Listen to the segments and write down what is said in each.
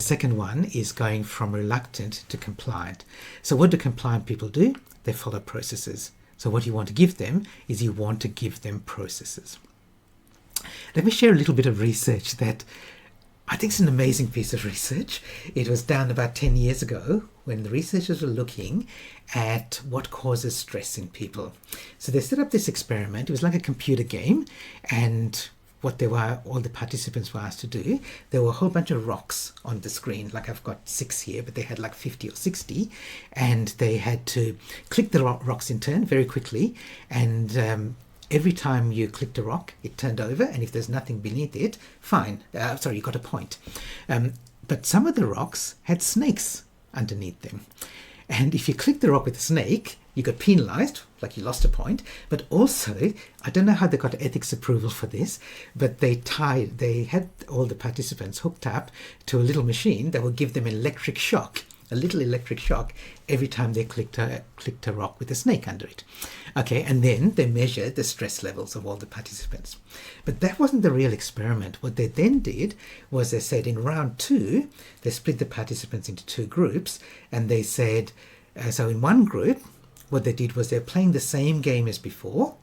second one is going from reluctant to compliant. So what do compliant people do? They follow processes. So what you want to give them is you want to give them processes. Let me share a little bit of research that I think is an amazing piece of research. It was done about 10 years ago when the researchers were looking at what causes stress in people. So they set up this experiment. It was like a computer game, and what all the participants were asked to do, there were a whole bunch of rocks on the screen. Like I've got 6 here, but they had like 50 or 60, and they had to click the rocks in turn very quickly, and every time you clicked a rock, it turned over, and if there's nothing beneath it, fine. You got a point. But some of the rocks had snakes underneath them. And if you clicked the rock with a snake, you got penalized, like you lost a point. But also, I don't know how they got ethics approval for this, but they had all the participants hooked up to a little machine that would give them an electric shock, a little electric shock, every time they clicked a rock with a snake under it. Okay, and then they measured the stress levels of all the participants. But that wasn't the real experiment. What they then did was they said in round 2, they split the participants into 2 groups, and they said, so in one group, what they did was they're playing the same game as before,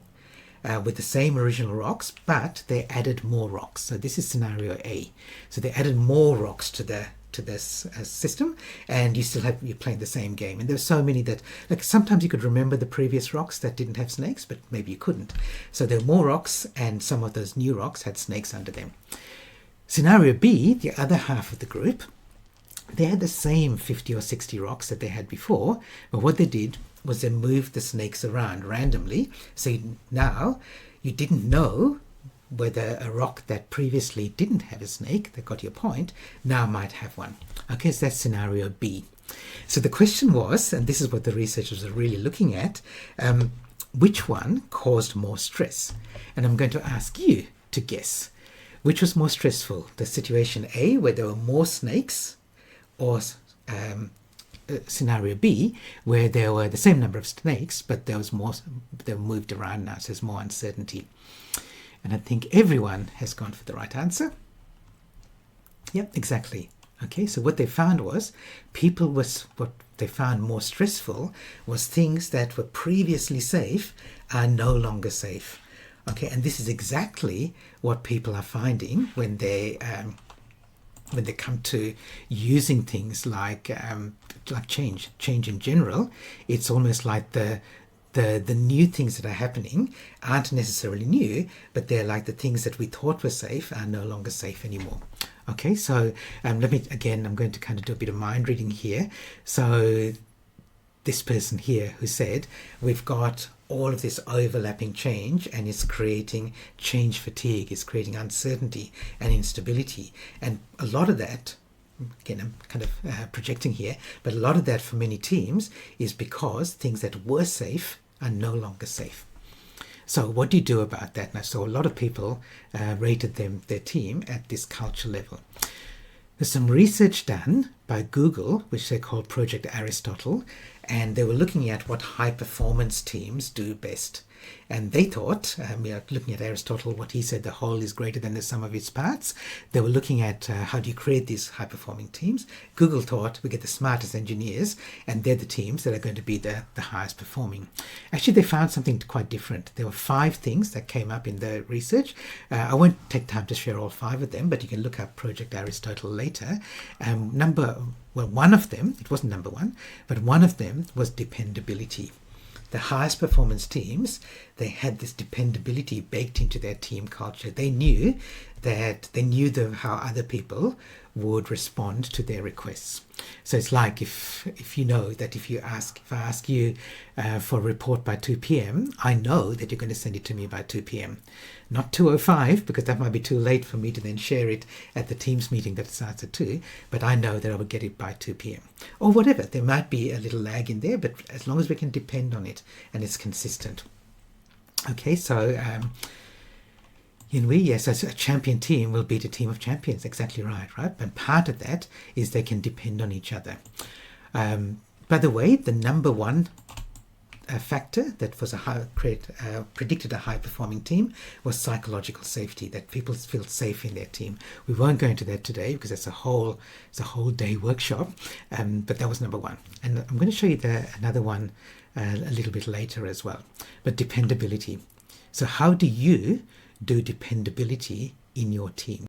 with the same original rocks, but they added more rocks. So this is scenario A. So they added more rocks to this system, and you're playing the same game. And there were so many that, like, sometimes you could remember the previous rocks that didn't have snakes, but maybe you couldn't. So there were more rocks, and some of those new rocks had snakes under them. Scenario B, the other half of the group, they had the same 50 or 60 rocks that they had before, but what they did was they moved the snakes around randomly. So now you didn't know whether a rock that previously didn't have a snake, that got your point, now might have one. Okay, so that's scenario B. So the question was, and this is what the researchers are really looking at, which one caused more stress? And I'm going to ask you to guess. Which was more stressful? The situation A, where there were more snakes, or scenario B, where there were the same number of snakes, but there was more, they were moved around now, so there's more uncertainty. And I think everyone has gone for the right answer. Yep, exactly. Okay, so what they found was what they found more stressful was things that were previously safe are no longer safe. Okay, and this is exactly what people are finding when they come to using things like change in general. It's almost like the new things that are happening aren't necessarily new, but they're like the things that we thought were safe are no longer safe anymore. Okay, so I'm going to kind of do a bit of mind reading here. So this person here who said, we've got all of this overlapping change, and it's creating change fatigue, it's creating uncertainty and instability. And a lot of that, again, I'm kind of projecting here, but a lot of that for many teams is because things that were safe are no longer safe. So what do you do about that? Now, so a lot of people rated their team at this culture level. There's some research done by Google, which they call Project Aristotle, and they were looking at what high performance teams do best. And they thought, looking at Aristotle, what he said, the whole is greater than the sum of its parts. They were looking at how do you create these high performing teams. Google thought we get the smartest engineers, and they're the teams that are going to be the highest performing. Actually, they found something quite different. There were 5 things that came up in the research. I won't take time to share all 5 of them, but you can look up Project Aristotle later. One of them, it wasn't number 1, but one of them was dependability. The highest performance teams, they had this dependability baked into their team culture. They knew how other people would respond to their requests. So it's like if you know that if I ask you for a report by 2 p.m, I know that you're going to send it to me by 2 p.m. Not 2:05, because that might be too late for me to then share it at the Teams meeting that starts at 2, but I know that I will get it by 2 p.m. Or whatever. There might be a little lag in there, but as long as we can depend on it and it's consistent. Okay, so yes, as a champion team will beat a team of champions. Exactly right? And part of that is they can depend on each other. By the way, the number one factor that was predicted a high-performing team was psychological safety, that people feel safe in their team. We won't go into that today because it's a whole day workshop, but that was number one. And I'm going to show you another one a little bit later as well. But dependability. So how do you do dependability in your team?